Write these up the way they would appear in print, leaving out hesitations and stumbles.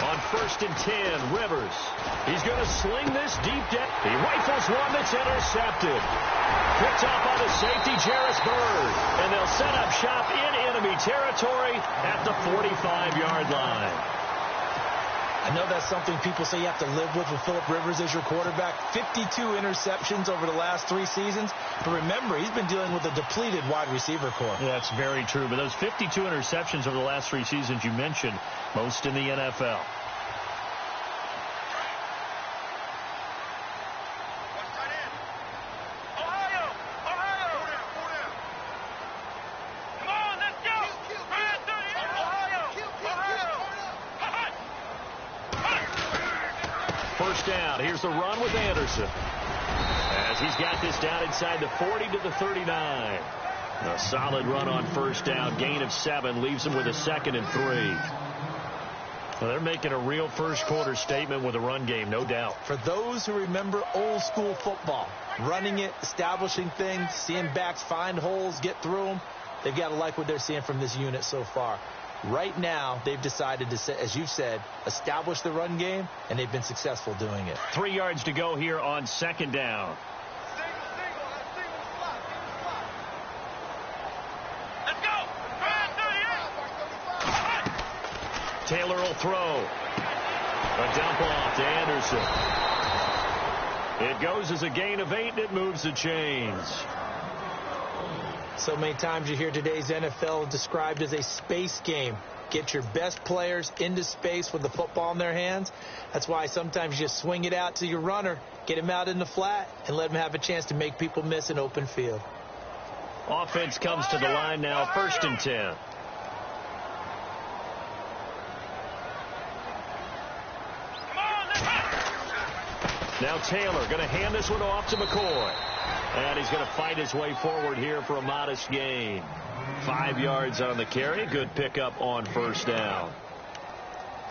On 1st and 10, Rivers. He's going to sling this deep down. He rifles one that's intercepted. Picked off by the safety, Jarris Bird. And they'll set up shop in enemy territory at the 45-yard line. I know that's something people say you have to live with Phillip Rivers as your quarterback. 52 interceptions over the last 3 seasons. But remember, he's been dealing with a depleted wide receiver core. Yeah, that's very true. But those 52 interceptions over the last 3 seasons you mentioned, most in the NFL. First down. Here's the run with Anderson. As he's got this down inside the 40 to the 39. A solid run on first down. Gain of 7 leaves him with a 2nd and 3. Well, they're making a real first quarter statement with a run game, no doubt. For those who remember old school football, running it, establishing things, seeing backs find holes, get through them, they've got to like what they're seeing from this unit so far. Right now, they've decided to, as you've said, establish the run game, and they've been successful doing it. 3 yards to go here on 2nd down. Let's go. Taylor will throw. A dump off to Anderson. It goes as a gain of 8, and it moves the chains. So many times you hear today's NFL described as a space game. Get your best players into space with the football in their hands. That's why sometimes you just swing it out to your runner, get him out in the flat, and let him have a chance to make people miss an open field. Offense comes to the line now, 1st and 10. Now Taylor going to hand this one off to McCoy. And he's going to fight his way forward here for a modest gain. 5 yards on the carry. Good pickup on first down.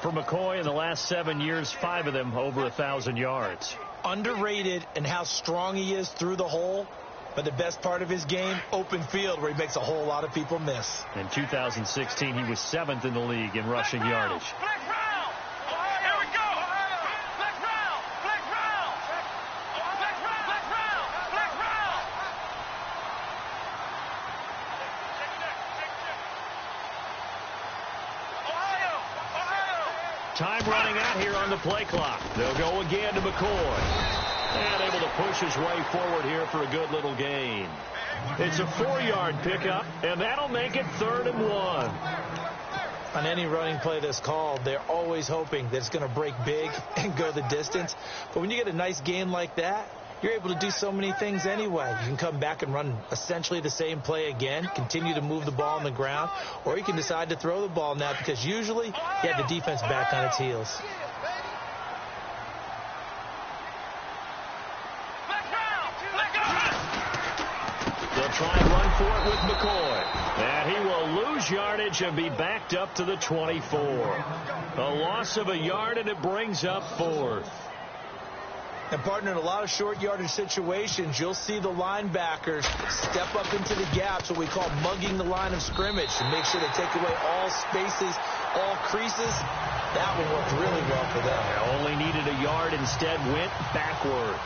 For McCoy, in the last 7 years, 5 of them over 1,000 yards. Underrated in how strong he is through the hole. But the best part of his game, open field, where he makes a whole lot of people miss. In 2016, he was 7th in the league in rushing yardage. Time running out here on the play clock. They'll go again to McCoy. And able to push his way forward here for a good little gain. It's a 4-yard pickup, and that'll make it 3rd and 1. On any running play that's called, they're always hoping that it's going to break big and go the distance. But when you get a nice gain like that, you're able to do so many things anyway. You can come back and run essentially the same play again, continue to move the ball on the ground, or you can decide to throw the ball now because usually you have the defense back on its heels. They'll try and run for it with McCoy. And he will lose yardage and be backed up to the 24. A loss of a yard, and it brings up 4th. And, partner, in a lot of short yardage situations, you'll see the linebackers step up into the gaps, what we call mugging the line of scrimmage, to make sure they take away all spaces, all creases. That one worked really well for them. They only needed a yard, instead went backwards.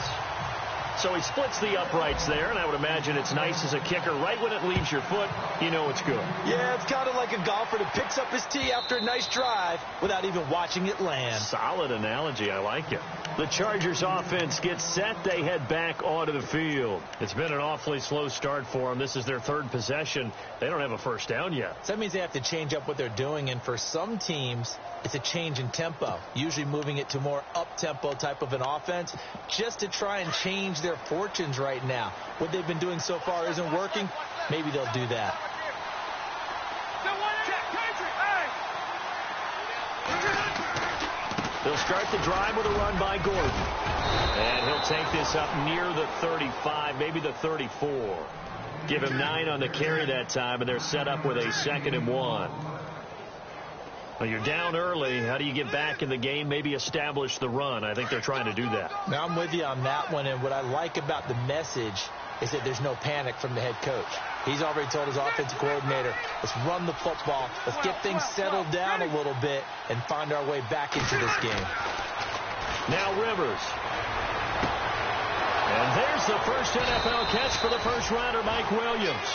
So he splits the uprights there, and I would imagine it's nice as a kicker. Right when it leaves your foot, you know it's good. Yeah, it's kind of like a golfer that picks up his tee after a nice drive without even watching it land. Solid analogy. I like it. The Chargers offense gets set. They head back onto the field. It's been an awfully slow start for them. This is their 3rd possession. They don't have a first down yet. So that means they have to change up what they're doing, and for some teams, it's a change in tempo, usually moving it to more up-tempo type of an offense just to try and change their fortunes right now. What they've been doing so far isn't working. Maybe they'll do that. They'll start the drive with a run by Gordon. And he'll take this up near the 35, maybe the 34. Give him 9 on the carry that time, and they're set up with a 2nd and 1. Well, you're down early. How do you get back in the game? Maybe establish the run. I think they're trying to do that. Now, I'm with you on that one, and what I like about the message is that there's no panic from the head coach. He's already told his offensive coordinator, let's run the football, let's get things settled down a little bit and find our way back into this game. Now Rivers. And there's the first NFL catch for the first-rounder, Mike Williams.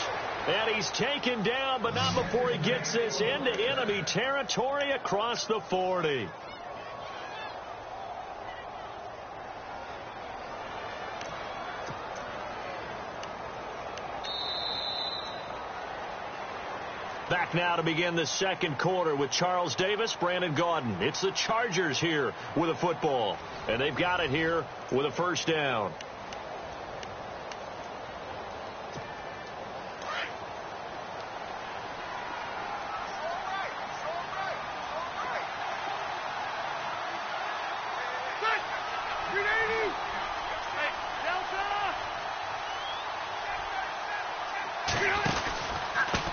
And he's taken down, but not before he gets this into enemy territory across the 40. Back now to begin the second quarter with Charles Davis, Brandon Gaudin. It's the Chargers here with a football, and they've got it here with a first down.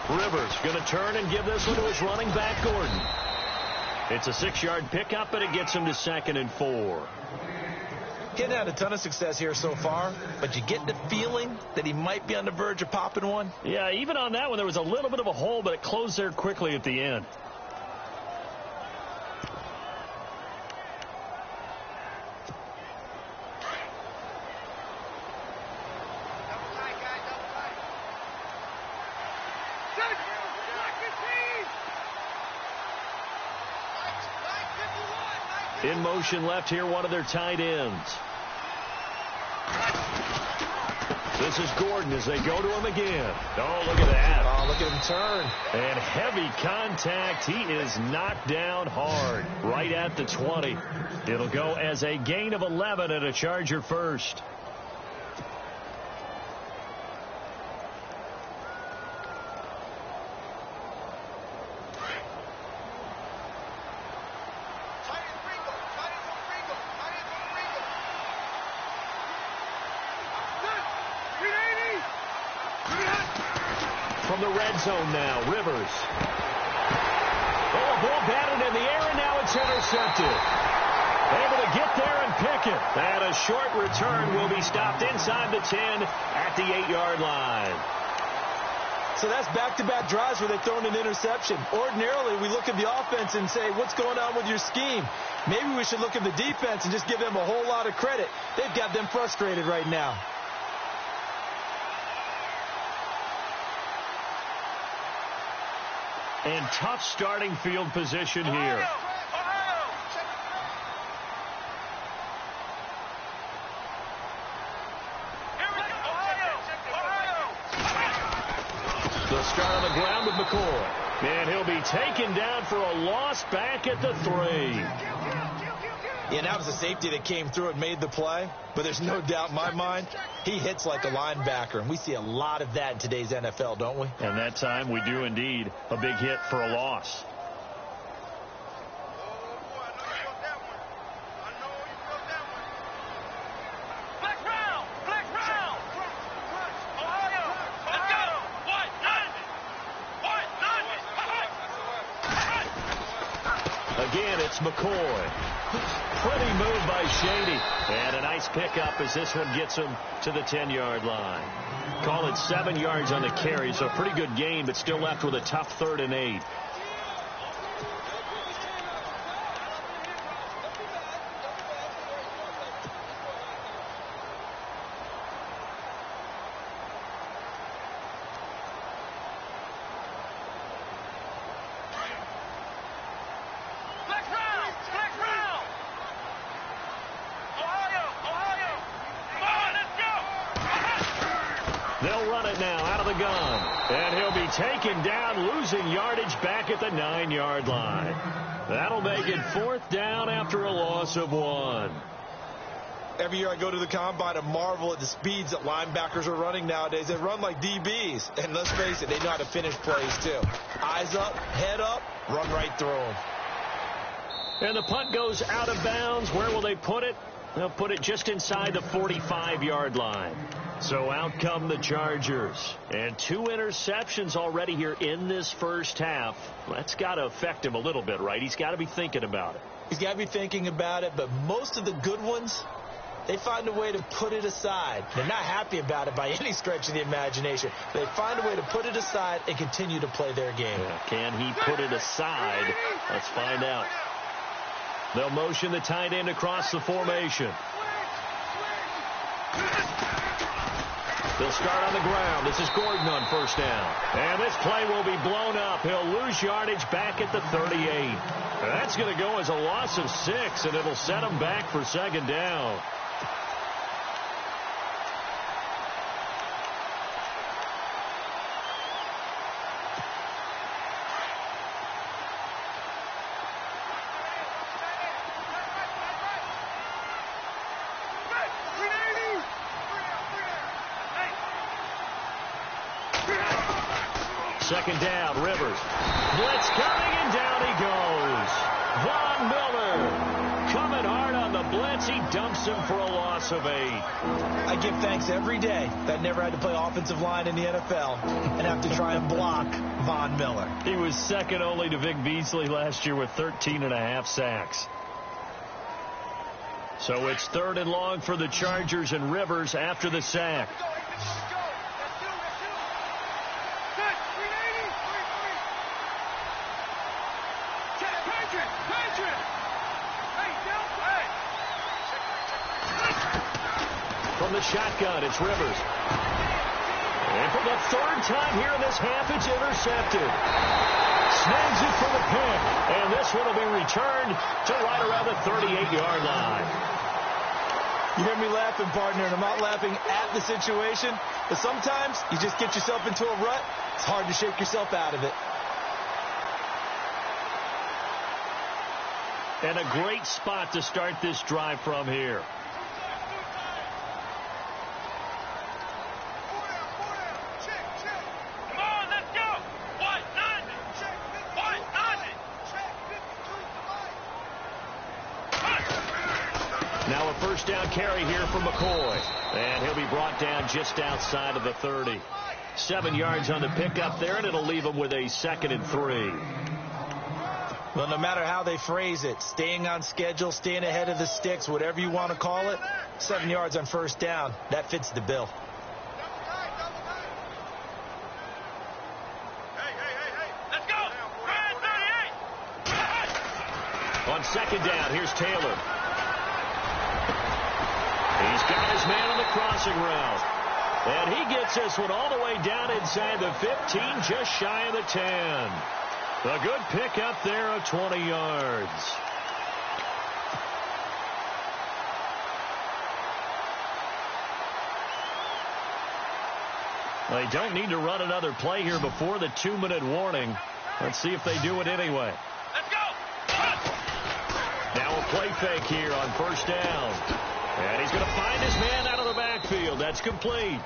Rivers going to turn and give this one to his running back, Gordon. It's a 6-yard pickup, and it gets him to 2nd and 4. He hadn't had a ton of success here so far, but you get the feeling that he might be on the verge of popping one. Yeah, even on that one, there was a little bit of a hole, but it closed there quickly at the end. In motion left here, one of their tight ends. This is Gordon as they go to him again. Oh, look at that. Oh, look at him turn. And heavy contact. He is knocked down hard right at the 20. It'll go as a gain of 11 and a Charger first. From the red zone now, Rivers. Oh, a ball batted in the air, and now it's intercepted. Able to get there and pick it. And a short return will be stopped inside the 10 at the 8-yard line. So that's back-to-back drives where they've thrown an interception. Ordinarily, we look at the offense and say, what's going on with your scheme? Maybe we should look at the defense and just give them a whole lot of credit. They've got them frustrated right now. And tough starting field position here. The start on the ground with McCoy. And he'll be taken down for a loss back at the 3. Yeah, that was a safety that came through and made the play. But there's no doubt in my mind, he hits like a linebacker. And we see a lot of that in today's NFL, don't we? And that time we do indeed a big hit for a loss. Again, it's McCoy. Pretty move by Shady. And a nice pickup as this one gets him to the 10-yard line. Call it 7 yards on the carry, so pretty good gain, but still left with a tough 3rd and 8. They'll run it now out of the gun. And he'll be taken down, losing yardage back at the 9-yard line. That'll make it 4th down after a loss of 1. Every year I go to the combine and marvel at the speeds that linebackers are running nowadays. They run like DBs. And let's face it, they know how to finish plays too. Eyes up, head up, run right through them. And the punt goes out of bounds. Where will they put it? They'll put it just inside the 45-yard line. So out come the Chargers. And 2 interceptions already here in this first half. That's got to affect him a little bit, right? He's got to be thinking about it. He's got to be thinking about it, but most of the good ones they find a way to put it aside. They're not happy about it by any stretch of the imagination. They find a way to put it aside and continue to play their game. Yeah, can he put it aside? Let's find out. They'll motion the tight end across the formation. They'll start on the ground. This is Gordon on first down. And this play will be blown up. He'll lose yardage back at the 38. That's going to go as a loss of 6, and it'll set him back for second down. Second down, Rivers. Blitz coming, and down he goes. Von Miller coming hard on the blitz. He dumps him for a loss of 8. I give thanks every day that I never had to play offensive line in the NFL and have to try and block Von Miller. He was second only to Vic Beasley last year with 13.5 sacks. So it's 3rd and long for the Chargers, and Rivers after the sack. From the shotgun, it's Rivers. And for the 3rd time here in this half, it's intercepted. Snags it for the pick. And this one will be returned to right around the 38-yard line. You hear me laughing, partner, and I'm not laughing at the situation, but sometimes you just get yourself into a rut. It's hard to shake yourself out of it. And a great spot to start this drive from here. Now a first down carry here from McCoy. And he'll be brought down just outside of the 30. 7 yards on the pickup there, and it'll leave him with a 2nd and 3. Well, no matter how they phrase it, staying on schedule, staying ahead of the sticks, whatever you want to call it, 7 yards on first down, that fits the bill. Let's go! 38! On second down, here's Taylor. He's got his man on the crossing route. And he gets this one all the way down inside the 15, just shy of the 10. A good pickup there of 20 yards. They don't need to run another play here before the 2-minute warning. Let's see if they do it anyway. Let's go! Now a play fake here on first down. And he's going to find his man out of the backfield. That's complete.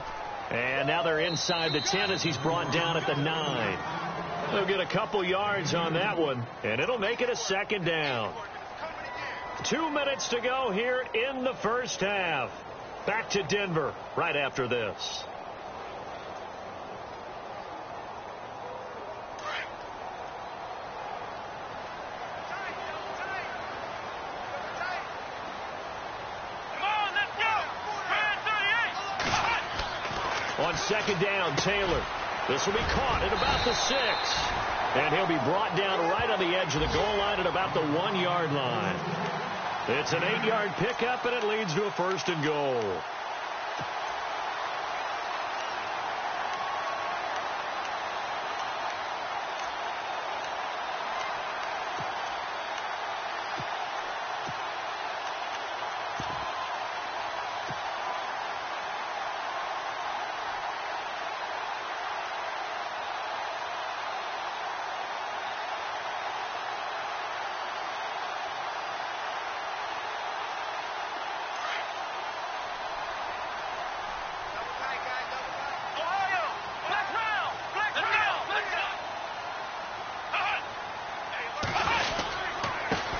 And now they're inside the 10 as he's brought down at the 9. They'll get a couple yards on that one, and it'll make it a second down. 2 minutes to go here in the first half. Back to Denver right after this. On second down, Taylor. This will be caught at about the 6. And he'll be brought down right on the edge of the goal line at about the 1-yard line. It's an 8-yard pickup, and it leads to a 1st and goal.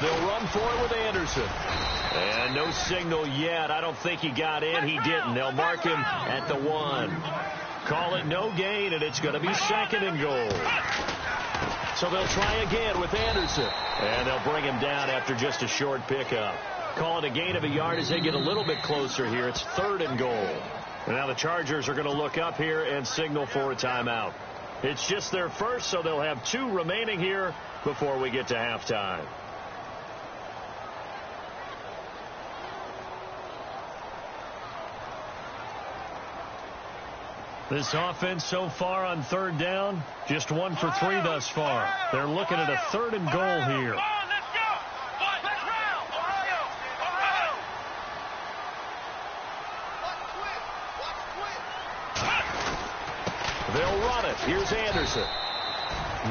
They'll run for it with Anderson. And no signal yet. I don't think he got in. He didn't. They'll mark him at the 1. Call it no gain, and it's going to be 2nd and goal. So they'll try again with Anderson. And they'll bring him down after just a short pickup. Call it a gain of a yard as they get a little bit closer here. It's 3rd and goal. And now the Chargers are going to look up here and signal for a timeout. It's just their first, so they'll have 2 remaining here before we get to halftime. This offense so far on 3rd down, just 1 for 3 thus far. They're looking at a 3rd and goal here. They'll run it. Here's Anderson.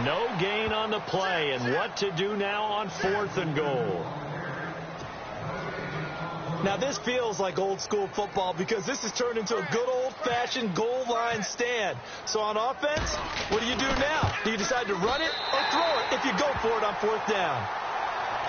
No gain on the play, and what to do now on 4th and goal. Now, this feels like old school football because this has turned into a good old-fashioned goal line stand. So on offense, what do you do now? Do you decide to run it or throw it if you go for it on 4th down?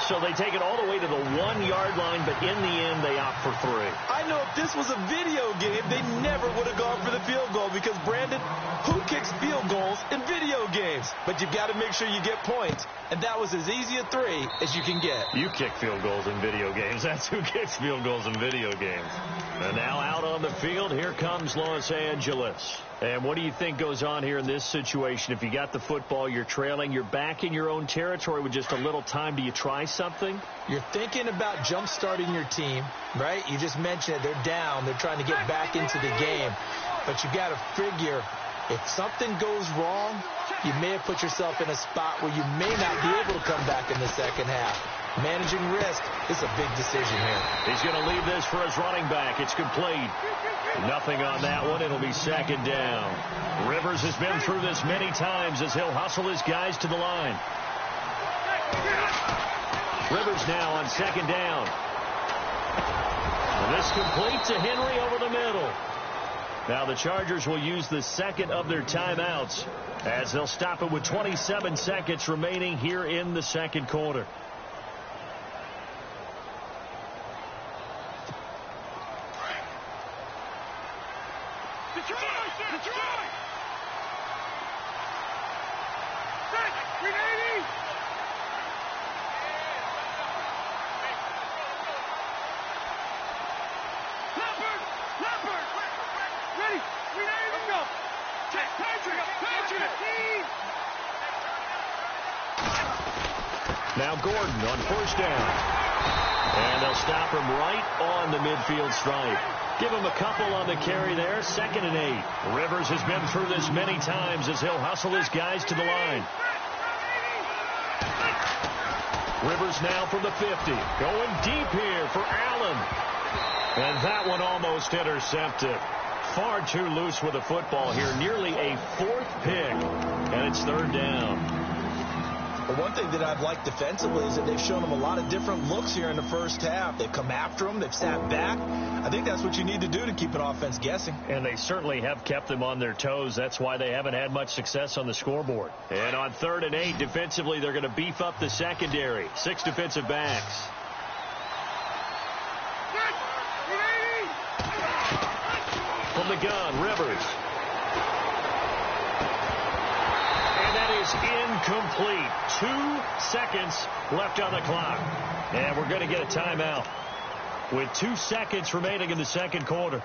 So they take it all the way to the 1-yard line, but in the end, they opt for 3. I know if this was a video game, they never would have gone for the field goal because, Brandon, who kicks field goals in video games? But you've got to make sure you get points, and that was as easy a 3 as you can get. You kick field goals in video games. That's who kicks field goals in video games. And now out on the field, here comes Los Angeles. And what do you think goes on here in this situation? If you got the football, you're trailing, you're back in your own territory with just a little time. Do you try something? You're thinking about jump-starting your team, right? You just mentioned it. They're down. They're trying to get back into the game. But you got to figure if something goes wrong, you may have put yourself in a spot where you may not be able to come back in the second half. Managing risk is a big decision here. He's going to leave this for his running back. It's complete. Nothing on that one. It'll be 2nd down. Rivers has been through this many times as he'll hustle his guys to the line. Rivers now on 2nd down. And this complete to Henry over the middle. Now the Chargers will use the 2nd of their timeouts as they'll stop it with 27 seconds remaining here in the 2nd quarter. Now Gordon on 1st down. And they'll stop him right on the midfield stripe. Give him a couple on the carry there. 2nd and 8. Rivers has been through this many times as he'll hustle his guys to the line. Rivers now from the 50. Going deep here for Allen. And that one almost intercepted. Far too loose with the football here. Nearly a 4th pick. And it's 3rd down. But one thing that I've liked defensively is that they've shown them a lot of different looks here in the first half. They've come after them. They've sat back. I think that's what you need to do to keep an offense guessing. And they certainly have kept them on their toes. That's why they haven't had much success on the scoreboard. And on 3rd and 8, defensively, they're going to beef up the secondary. 6 defensive backs. From the gun, Rivers. Is incomplete. 2 seconds left on the clock. And we're going to get a timeout with 2 seconds remaining in the 2nd quarter.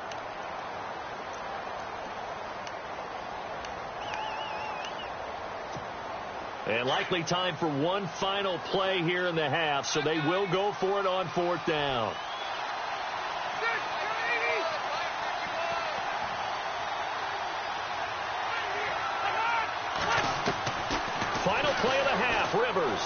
And likely time for one final play here in the half, so they will go for it on 4th down. Final play of the half, Rivers.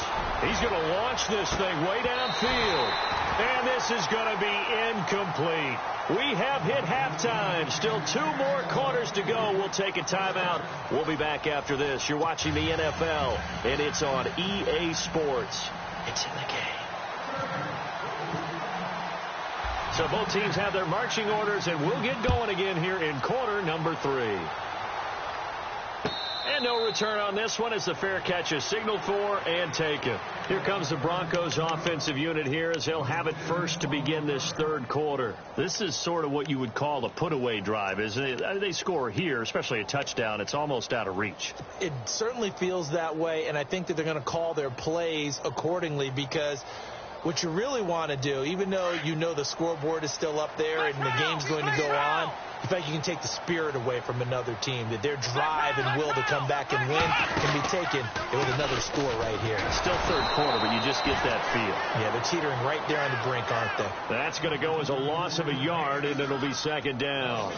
He's going to launch this thing way downfield. And this is going to be incomplete. We have hit halftime. Still 2 more quarters to go. We'll take a timeout. We'll be back after this. You're watching the NFL, and it's on EA Sports. It's in the game. So both teams have their marching orders, and we'll get going again here in quarter number 3. And no return on this one as the fair catch is signaled for and taken. Here comes the Broncos offensive unit here as they'll have it first to begin this 3rd quarter. This is sort of what you would call a put-away drive, isn't it? They score here, especially a touchdown. It's almost out of reach. It certainly feels that way, and I think that they're going to call their plays accordingly because What you really want to do, even though you know the scoreboard is still up there and the game's going to go on, in fact, you can take the spirit away from another team, that their drive and will to come back and win can be taken with another score right here. Still third quarter, but you just get that feel. Yeah, they're teetering right there on the brink, aren't they? That's going to go as a loss of a yard, and it'll be second down.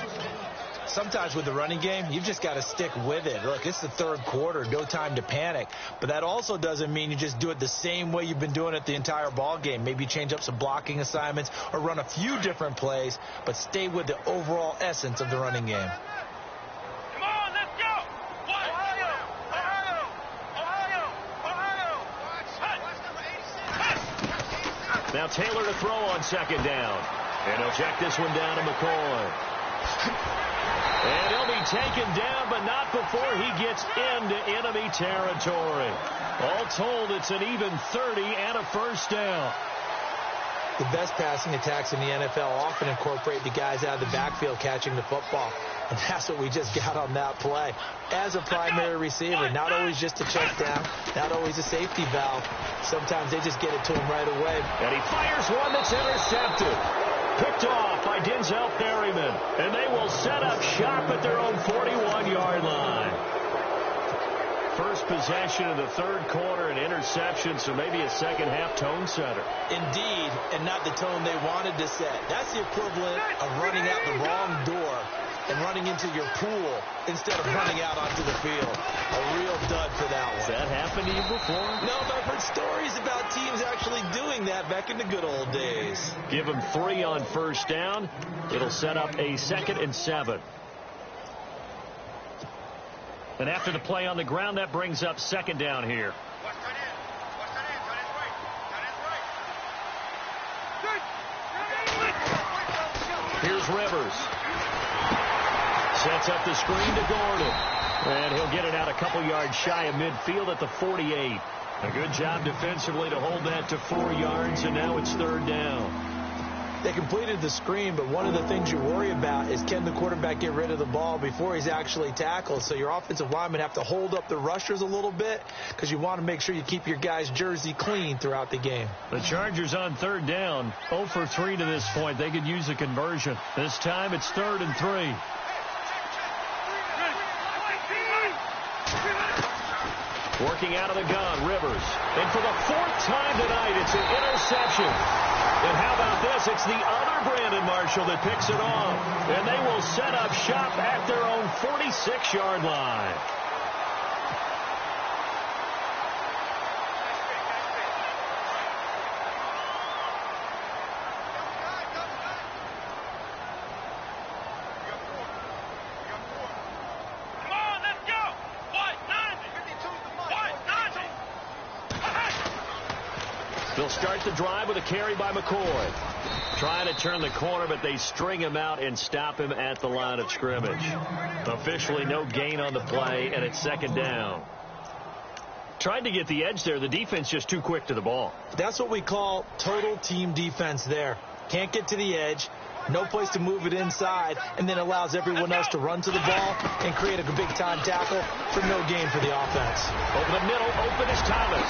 Sometimes with the running game, you've just got to stick with it. Look, it's the third quarter, no time to panic. But that also doesn't mean you just do it the same way you've been doing it the entire ball game. Maybe change up some blocking assignments or run a few different plays, but stay with the overall essence of the running game. Come on, let's go! Ohio! Ohio! Ohio! Ohio! Watch number 86. Now Taylor to throw on second down. And he'll check this one down to McCoy. And he'll be taken down, but not before he gets into enemy territory. All told, it's an even 30 and a first down. The best passing attacks in the NFL often incorporate the guys out of the backfield catching the football. And that's what we just got on that play. As a primary receiver, not always just a check down, not always a safety valve. Sometimes they just get it to him right away. And he fires one that's intercepted. Picked off by Denzel Perryman. And they will set up shop at their own 41-yard line. First possession of the third quarter, an interception, so maybe a second-half tone setter. Indeed, and not the tone they wanted to set. That's the equivalent of running out the wrong door and running into your pool instead of running out onto the field. A real dud for that one. Has that happened to you before? No, but I've heard stories about teams actually doing that back in the good old days. Give them 3 on first down. It'll set up a 2nd and 7. And after the play on the ground, that brings up second down here. Here's Rivers. Sets up the screen to Gordon. And he'll get it out a couple yards shy of midfield at the 48. A good job defensively to hold that to 4 yards, and now it's third down. They completed the screen, but one of the things you worry about is can the quarterback get rid of the ball before he's actually tackled. So your offensive linemen have to hold up the rushers a little bit because you want to make sure you keep your guy's jersey clean throughout the game. The Chargers on third down, 0 for 3 to this point. They could use a conversion. This time it's 3rd and 3. Working out of the gun, Rivers. And for the 4th time tonight, it's an interception. And how about this? It's the other Brandon Marshall that picks it off. And they will set up shop at their own 46-yard line. They'll start the drive with a carry by McCoy. Trying to turn the corner, but they string him out and stop him at the line of scrimmage. Officially no gain on the play, and it's second down. Tried to get the edge there. The defense just too quick to the ball. That's what we call total team defense there. Can't get to the edge. No place to move it inside, and then allows everyone else to run to the ball and create a big-time tackle for no gain for the offense. Over the middle, open is Thomas.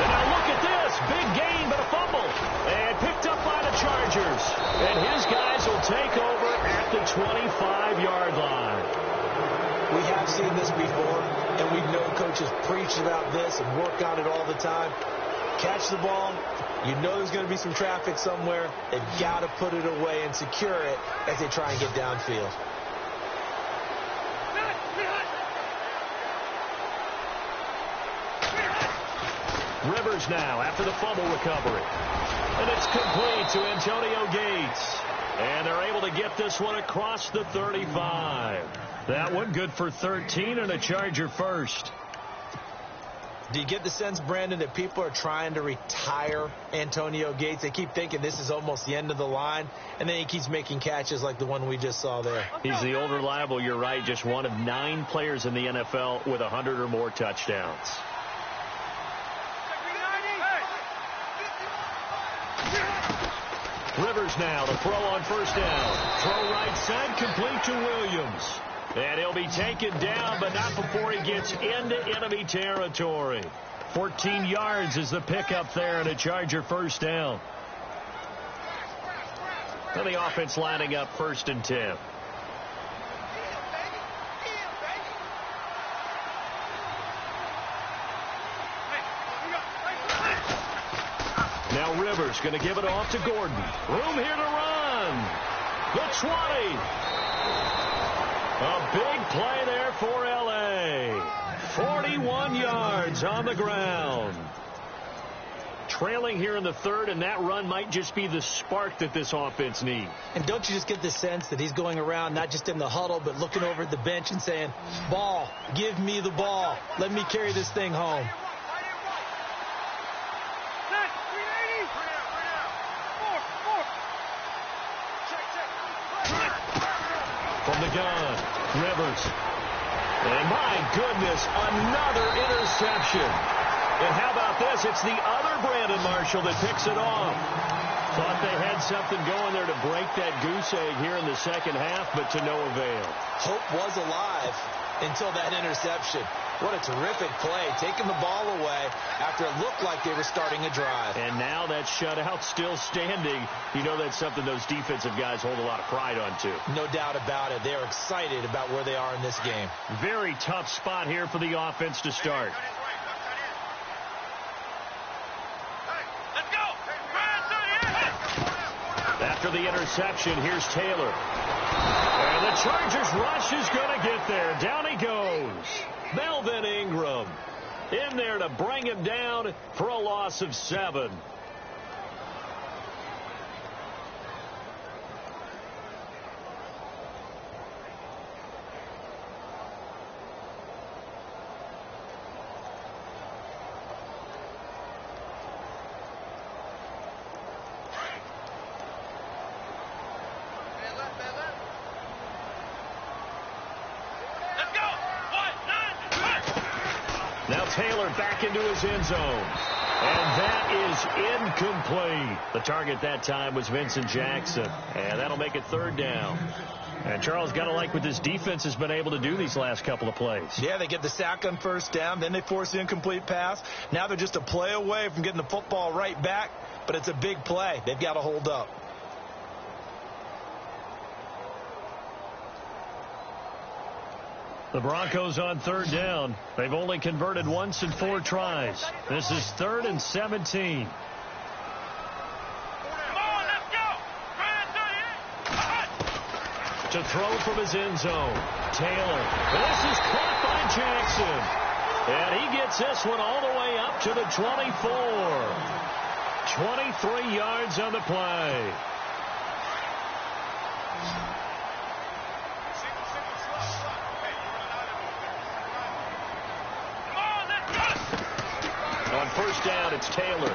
And now look at this. Big gain, but a fumble. And picked up by the Chargers. And his guys will take over at the 25-yard line. We have seen this before, and we know coaches preach about this and work on it all the time. Catch the ball. You know there's going to be some traffic somewhere. They've got to put it away and secure it as they try and get downfield. Rivers now after the fumble recovery. And it's complete to Antonio Gates. And they're able to get this one across the 35. That one good for 13 and a Charger first. Do you get the sense, Brandon, that people are trying to retire Antonio Gates? They keep thinking this is almost the end of the line, and then he keeps making catches like the one we just saw there. He's the old reliable, you're right, just one of 9 players in the NFL with 100 or more touchdowns. Rivers now, the throw on first down. Throw right side, complete to Williams. And he'll be taken down, but not before he gets into enemy territory. 14 yards is the pickup there, and a Charger first down. And the offense lining up 1st and 10. Now Rivers going to give it off to Gordon. Room here to run. The 20. A big play there for L.A. 41 yards on the ground. Trailing here in the 3rd, and that run might just be the spark that this offense needs. And don't you just get the sense that he's going around not just in the huddle, but looking over at the bench and saying, ball, give me the ball. Let me carry this thing home. From the gun, Rivers. And my goodness, another interception. And how about this? It's the other Brandon Marshall that picks it off. Thought they had something going there to break that goose egg here in the second half, but to no avail. Hope was alive until that interception. What a terrific play, taking the ball away after it looked like they were starting a drive. And now that shutout still standing. You know that's something those defensive guys hold a lot of pride on, too. No doubt about it. They're excited about where they are in this game. Very tough spot here for the offense to start. After the interception, here's Taylor. And the Chargers rush is going to get there. Down he goes. Melvin Ingram in there to bring him down for a loss of 7. Now Taylor back into his end zone. And that is incomplete. The target that time was Vincent Jackson. And that'll make it 3rd down. And Charles, got to like what this defense has been able to do these last couple of plays. Yeah, they get the sack on 1st down. Then they force the incomplete pass. Now they're just a play away from getting the football right back. But it's a big play. They've got to hold up. The Broncos on 3rd down. They've only converted once in 4 tries. This is 3rd and 17. To throw from his end zone. Taylor. This is caught by Jackson. And he gets this one all the way up to the 24. 23 yards on the play. On 1st down, it's Taylor.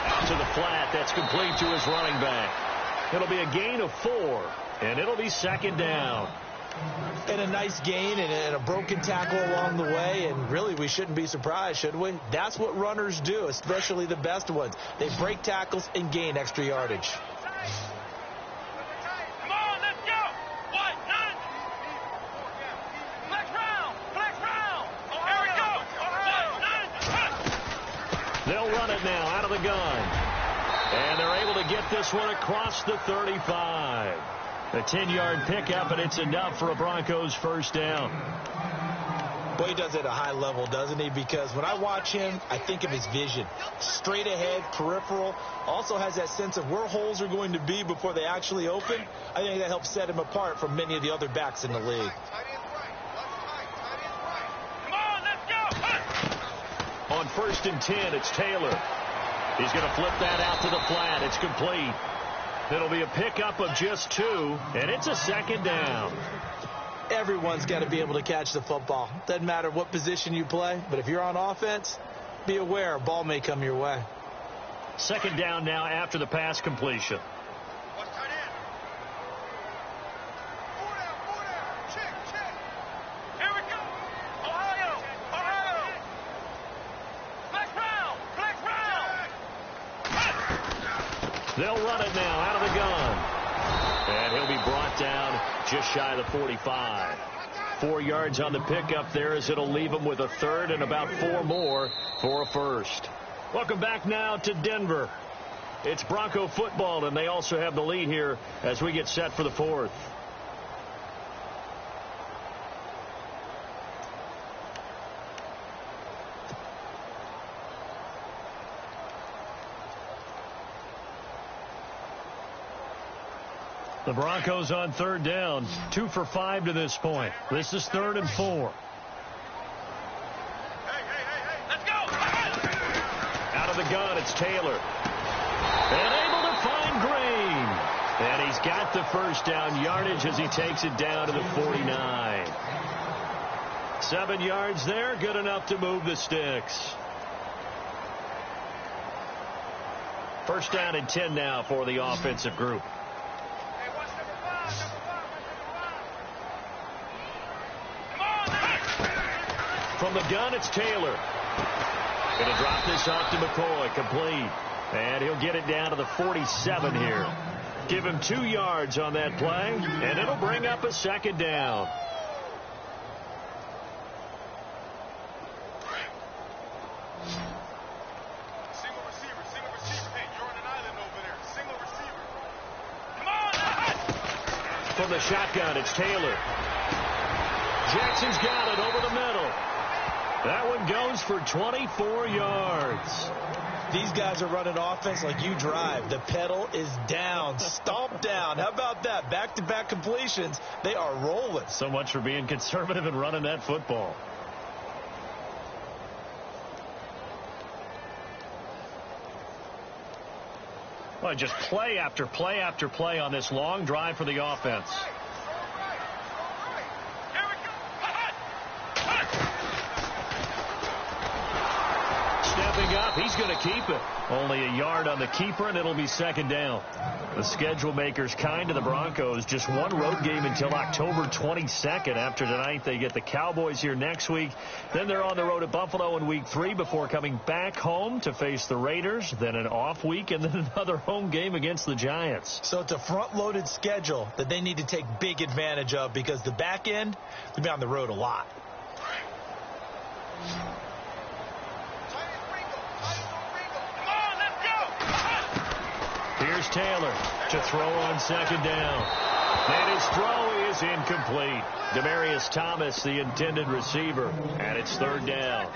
Out to the flat. That's complete to his running back. It'll be a gain of 4, and it'll be 2nd down. And a nice gain and a broken tackle along the way, and really we shouldn't be surprised, should we? That's what runners do, especially the best ones. They break tackles and gain extra yardage. They'll run it now out of the gun. And they're able to get this one across the 35. A 10-yard pickup, and it's enough for a Broncos 1st down. Boy, he does it at a high level, doesn't he? Because when I watch him, I think of his vision. Straight ahead, peripheral. Also has that sense of where holes are going to be before they actually open. I think that helps set him apart from many of the other backs in the league. On 1st and 10, it's Taylor. He's going to flip that out to the flat. It's complete. It'll be a pickup of just 2, and it's a 2nd down. Everyone's got to be able to catch the football. Doesn't matter what position you play, but if you're on offense, be aware a ball may come your way. 2nd down now after the pass completion. They'll run it now out of the gun. And he'll be brought down just shy of the 45. 4 yards on the pickup there, as it'll leave them with a third and about 4 more for a first. Welcome back now to Denver. It's Bronco football, and they also have the lead here as we get set for the fourth. The Broncos on third down, 2 for 5 to this point. This is 3rd and 4. Let's go! Out of the gun, it's Taylor. And able to find Green. And he's got the first down yardage as he takes it down to the 49. 7 yards there, good enough to move the sticks. First down and 10 now for the offensive group. From the gun, it's Taylor. Going to drop this off to McCoy, complete. And he'll get it down to the 47 here. Give him 2 yards on that play, and it'll bring up a second down. Single receiver. Hey, you're on an island over there. Single receiver. Come on! From the shotgun, it's Taylor. Jackson's got it over the middle. That one goes for 24 yards. These guys are running offense like you drive. The pedal is down, stomp down. How about that? Back-to-back completions. They are rolling. So much for being conservative and running that football. Well, just play after play after play on this long drive for the offense. Stepping up, he's going to keep it. Only a yard on the keeper, and it'll be second down. The schedule makers kind to the Broncos. Just one road game until October 22nd. After tonight, they get the Cowboys here next week. Then they're on the road at Buffalo in week 3 before coming back home to face the Raiders. Then an off week, and then another home game against the Giants. So it's a front-loaded schedule that they need to take big advantage of, because the back end, they'll be on the road a lot. Here's Taylor to throw on second down. And his throw is incomplete. Demaryius Thomas, the intended receiver, and it's third down.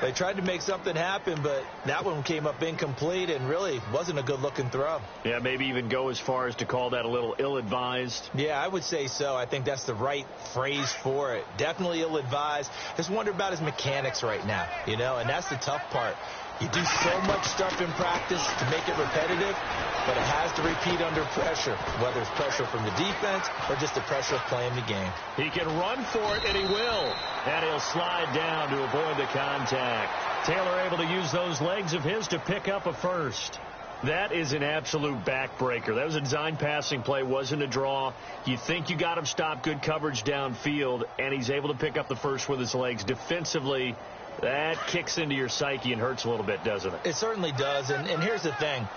They tried to make something happen, but that one came up incomplete and really wasn't a good-looking throw. Yeah, maybe even go as far as to call that a little ill-advised. Yeah, I would say so. I think that's the right phrase for it. Definitely ill-advised. Just wonder about his mechanics right now, and that's the tough part. You do so much stuff in practice to make it repetitive, but it has to repeat under pressure, whether it's pressure from the defense or just the pressure of playing the game. He can run for it, and he will. And he'll slide down to avoid the contact. Taylor able to use those legs of his to pick up a first. That is an absolute backbreaker. That was a design passing play, wasn't a draw. You think you got him stopped, good coverage downfield, and he's able to pick up the first with his legs. Defensively, that kicks into your psyche and hurts a little bit, doesn't it? It certainly does, and here's the thing.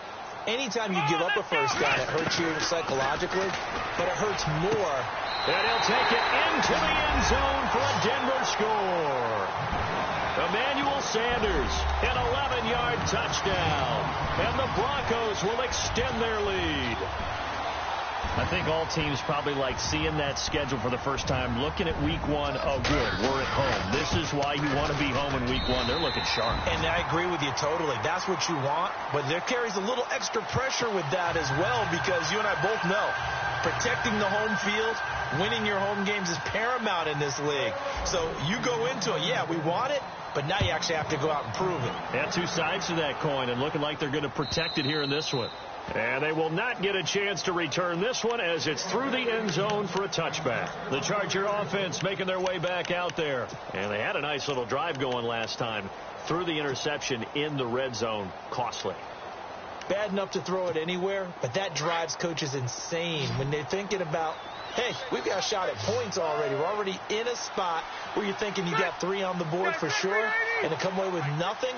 Anytime you give up a first down, it hurts you psychologically, but it hurts more. And he'll take it into the end zone for a Denver score. Emmanuel Sanders, an 11-yard touchdown, and the Broncos will extend their lead. I think all teams probably like seeing that schedule for the first time, looking at week 1. Oh, good, we're at home. This is why you want to be home in week 1. They're looking sharp. And I agree with you totally. That's what you want, but there carries a little extra pressure with that as well, because you and I both know protecting the home field, winning your home games is paramount in this league. So you go into it, yeah, we want it, but now you actually have to go out and prove it. Yeah, two sides to that coin, and looking like they're going to protect it here in this one. And they will not get a chance to return this one as it's through the end zone for a touchback. The Charger offense making their way back out there. And they had a nice little drive going last time. Through the interception in the red zone. Costly. Bad enough to throw it anywhere, but that drives coaches insane when they're thinking about, hey, we've got a shot at points already. We're already in a spot where you're thinking you got 3 on the board for sure, and to come away with nothing,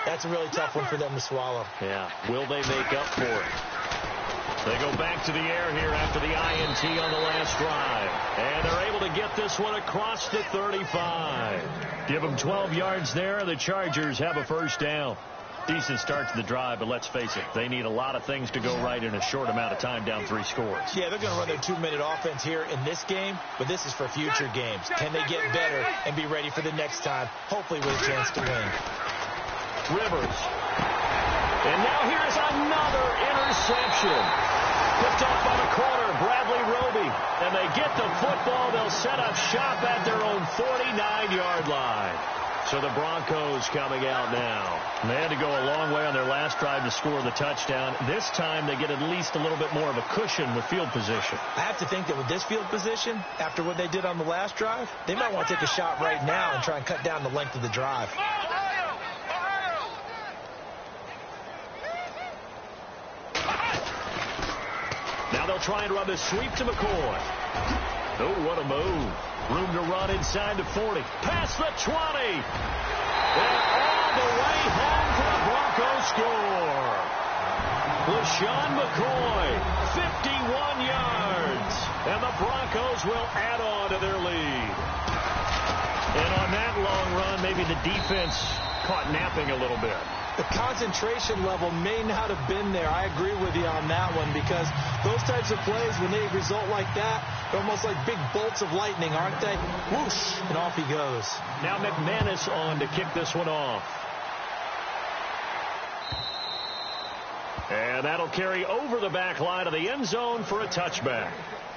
that's a really tough one for them to swallow. Yeah. Will they make up for it? They go back to the air here after the INT on the last drive. And they're able to get this one across the 35. Give them 12 yards there. The Chargers have a first down. Decent start to the drive, but let's face it, they need a lot of things to go right in a short amount of time, down 3 scores. Yeah, they're going to run their 2-minute offense here in this game, but this is for future games. Can they get better and be ready for the next time, hopefully with a chance to win? Rivers. And now here's another interception. Picked up by the corner, Bradley Roby. And they get the football. They'll set up shop at their own 49-yard line. So the Broncos coming out now. And they had to go a long way on their last drive to score the touchdown. This time they get at least a little bit more of a cushion with field position. I have to think that with this field position, after what they did on the last drive, they might want to take a shot right now and try and cut down the length of the drive. Now they'll try and run this sweep to McCoy. Oh, what a move. Room to run inside the 40. Past the 20. And all the way home for the Broncos score. LaShawn McCoy, 51 yards. And the Broncos will add on to their lead. And on that long run, maybe the defense caught napping a little bit. The concentration level may not have been there. I agree with you on that one, because those types of plays, when they result like that, they're almost like big bolts of lightning, aren't they? Whoosh, and off he goes. Now McManus on to kick this one off. And that'll carry over the back line of the end zone for a touchback.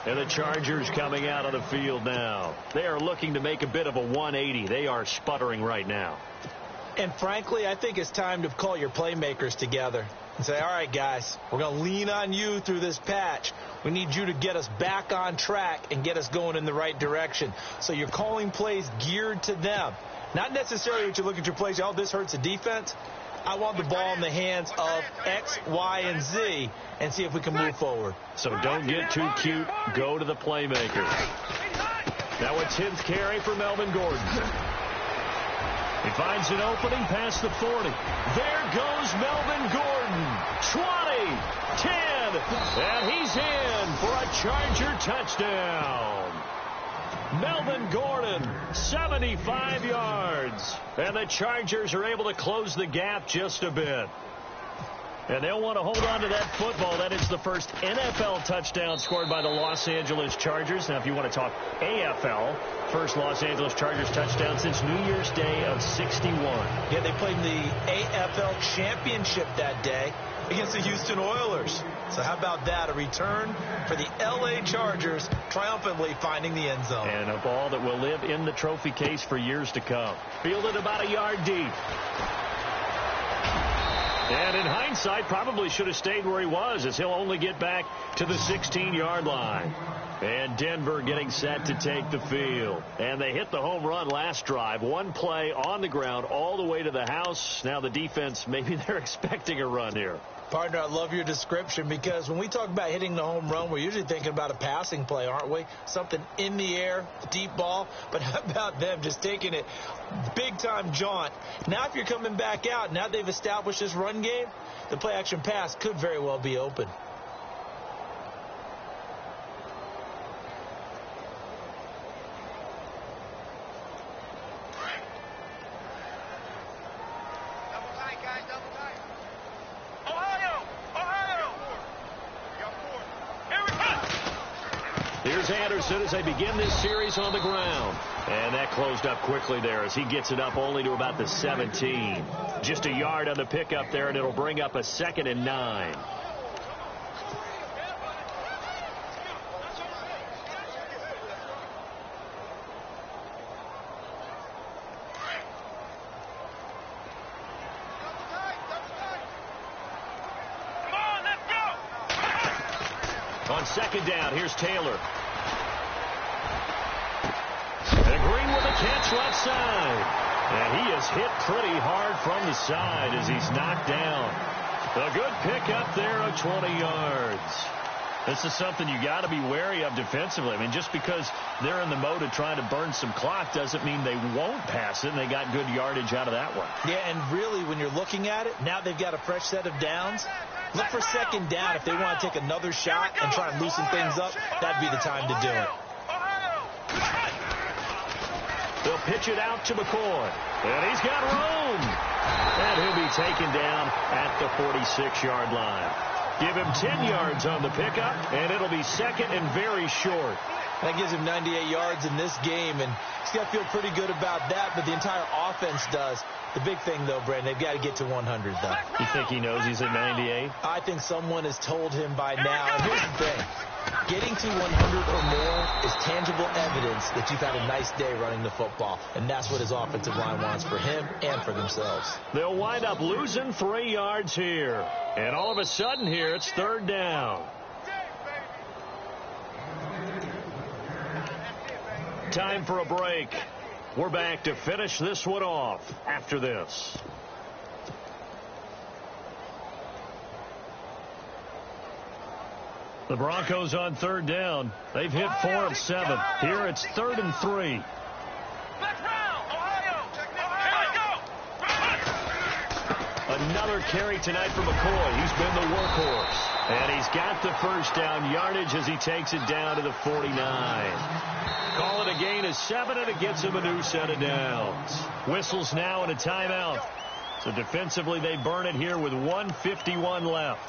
And the Chargers coming out on the field now. They are looking to make a bit of a 180. They are sputtering right now. And frankly, I think it's time to call your playmakers together and say, all right, guys, we're going to lean on you through this patch. We need you to get us back on track and get us going in the right direction. So you're calling plays geared to them. Not necessarily that you look at your plays, oh, this hurts the defense. I want the ball in the hands of X, Y, and Z and see if we can move forward. So don't get too cute. Go to the playmakers. Now a 10th carry for Melvin Gordon. He finds an opening past the 40. There goes Melvin Gordon. 20, 10, and he's in for a Charger touchdown. Melvin Gordon, 75 yards. And the Chargers are able to close the gap just a bit. And they'll want to hold on to that football. That is the first NFL touchdown scored by the Los Angeles Chargers. Now, if you want to talk AFL, first Los Angeles Chargers touchdown since New Year's Day of '61. Yeah, they played in the AFL championship that day against the Houston Oilers. So how about that? A return for the L.A. Chargers, triumphantly finding the end zone. And a ball that will live in the trophy case for years to come. Fielded about a yard deep. And in hindsight, probably should have stayed where he was, as he'll only get back to the 16-yard line. And Denver getting set to take the field. And they hit the home run last drive. One play on the ground all the way to the house. Now the defense, maybe they're expecting a run here. Partner, I love your description, because when we talk about hitting the home run, we're usually thinking about a passing play, aren't we? Something in the air, deep ball. But how about them just taking it big-time jaunt? Now if you're coming back out, now they've established this run game, the play-action pass could very well be open. Here's Anderson as they begin this series on the ground. And that closed up quickly there as he gets it up only to about the 17. Just a yard on the pickup there, and it'll bring up a 2nd and 9. On 2nd down, here's Taylor. And Green with a catch left side. And he is hit pretty hard from the side as he's knocked down. A good pickup there of 20 yards. This is something you got to be wary of defensively. I mean, just because they're in the mode of trying to burn some clock doesn't mean they won't pass it, and they got good yardage out of that one. Yeah, and really, when you're looking at it, now they've got a fresh set of downs. Look for second down. If they want to take another shot and try and loosen things up, that'd be the time to do it. They'll pitch it out to McCoy. And he's got room. And he'll be taken down at the 46-yard line. Give him 10 yards on the pickup, and it'll be second and very short. That gives him 98 yards in this game, and he's got to feel pretty good about that, but the entire offense does. The big thing, though, Brandon, they've got to get to 100, though. You think he knows he's at 98? I think someone has told him by now. And here's the thing. Getting to 100 or more is tangible evidence that you've had a nice day running the football, and that's what his offensive line wants for him and for themselves. They'll wind up losing 3 yards here. And all of a sudden here, it's third down. Time for a break. We're back to finish this one off after this. The Broncos on third down. They've hit 4 of 7. Here it's 3rd and 3. Another carry tonight for McCoy. He's been the workhorse. And he's got the first down yardage as he takes it down to the 49. Call it a gain of 7, and it gets him a new set of downs. Whistles now and a timeout. So defensively, they burn it here with 1:51 left.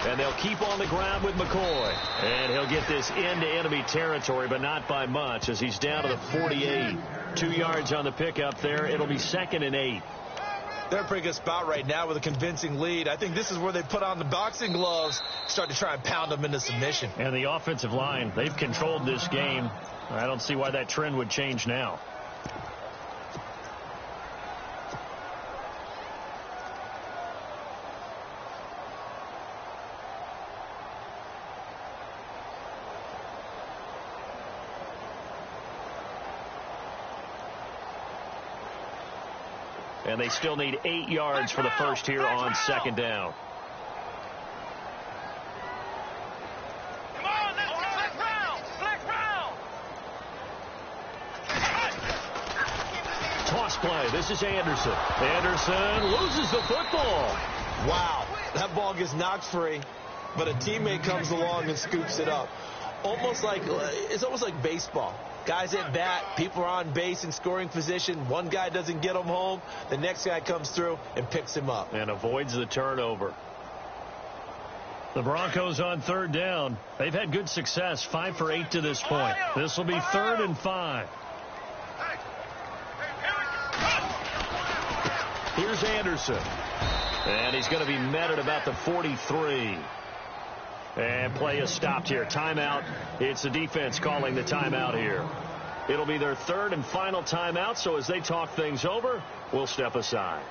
And they'll keep on the ground with McCoy. And he'll get this into enemy territory, but not by much, as he's down to the 48. 2 yards on the pickup there. It'll be 2nd and 8. They're in a pretty good spot right now with a convincing lead. I think this is where they put on the boxing gloves, start to try and pound them into submission. And the offensive line, they've controlled this game. I don't see why that trend would change now. And they still need 8 yards for the first here on second down. Toss play. This is Anderson. Anderson loses the football. Wow. That ball gets knocked free, but a teammate comes along and scoops it up. It's almost like baseball. Guys at bat, people are on base in scoring position. One guy doesn't get him home. The next guy comes through and picks him up. And avoids the turnover. The Broncos on third down. They've had good success, 5 for 8 to this point. This will be 3rd and 5. Here's Anderson. And he's going to be met at about the 43. And play is stopped here. Timeout. It's the defense calling the timeout here. It'll be their 3rd and final timeout, so as they talk things over, we'll step aside.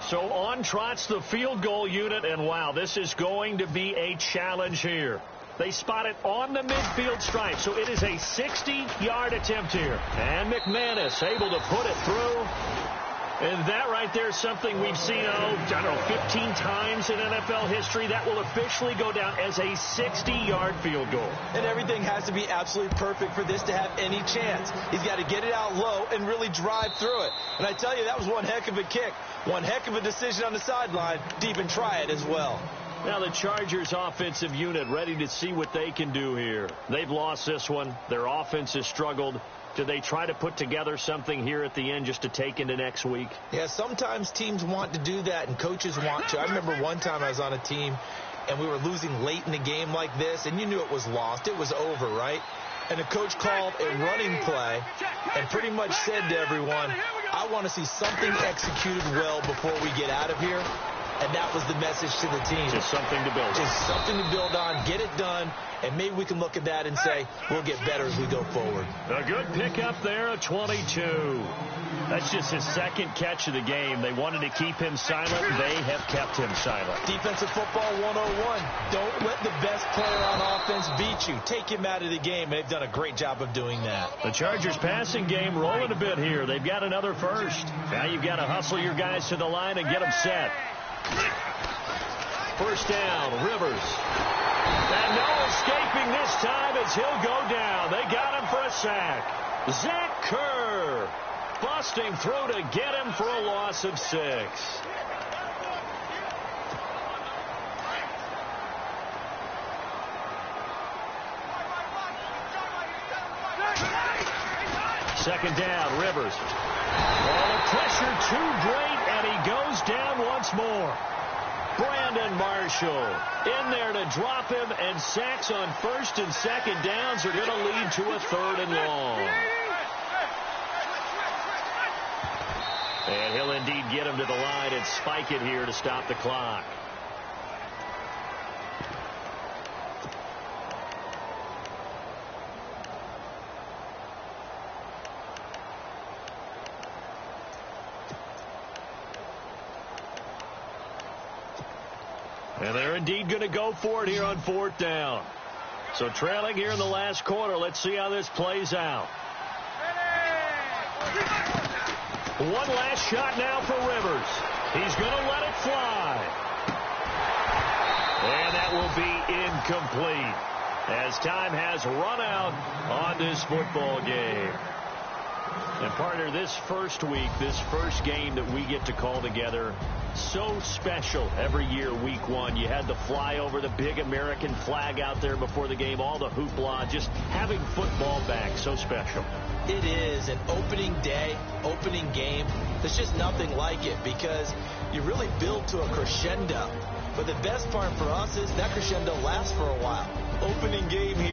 So on trots the field goal unit, and wow, this is going to be a challenge here. They spot it on the midfield stripe, so it is a 60-yard attempt here. And McManus able to put it through. And that right there is something we've seen, 15 times in NFL history. That will officially go down as a 60-yard field goal. And everything has to be absolutely perfect for this to have any chance. He's got to get it out low and really drive through it. And I tell you, that was one heck of a kick. One heck of a decision on the sideline to even try it as well. Now the Chargers offensive unit ready to see what they can do here. They've lost this one. Their offense has struggled. Do they try to put together something here at the end just to take into next week? Yeah, sometimes teams want to do that and coaches want to. I remember one time I was on a team and we were losing late in the game like this, and you knew it was lost. It was over, right? And the coach called a running play and pretty much said to everyone, I want to see something executed well before we get out of here. And that was the message to the team. Just something to build on. Just something to build on, get it done, and maybe we can look at that and say, we'll get better as we go forward. A good pickup there, a 22. That's just his second catch of the game. They wanted to keep him silent. They have kept him silent. Defensive football 101. Don't let the best player on offense beat you. Take him out of the game. They've done a great job of doing that. The Chargers passing game rolling a bit here. They've got another first. Now you've got to hustle your guys to the line and get them set. First down, Rivers. And no escaping this time as he'll go down. They got him for a sack. Zach Kerr busting through to get him for a loss of 6. Second down, Rivers. Oh, the pressure too great, and he goes down once more. Brandon Marshall in there to drop him, and sacks on first and second downs are going to lead to a 3rd and long. And he'll indeed get him to the line and spike it here to stop the clock. And they're indeed going to go for it here on 4th down. So trailing here in the last quarter. Let's see how this plays out. One last shot now for Rivers. He's going to let it fly. And that will be incomplete as time has run out on this football game. And partner, this first week, this first game that we get to call together, so special every year, week 1. You had the flyover, the big American flag out there before the game, all the hoopla, just having football back, so special. It is an opening day, opening game. There's just nothing like it because you really build to a crescendo. But the best part for us is that crescendo lasts for a while. Opening game here.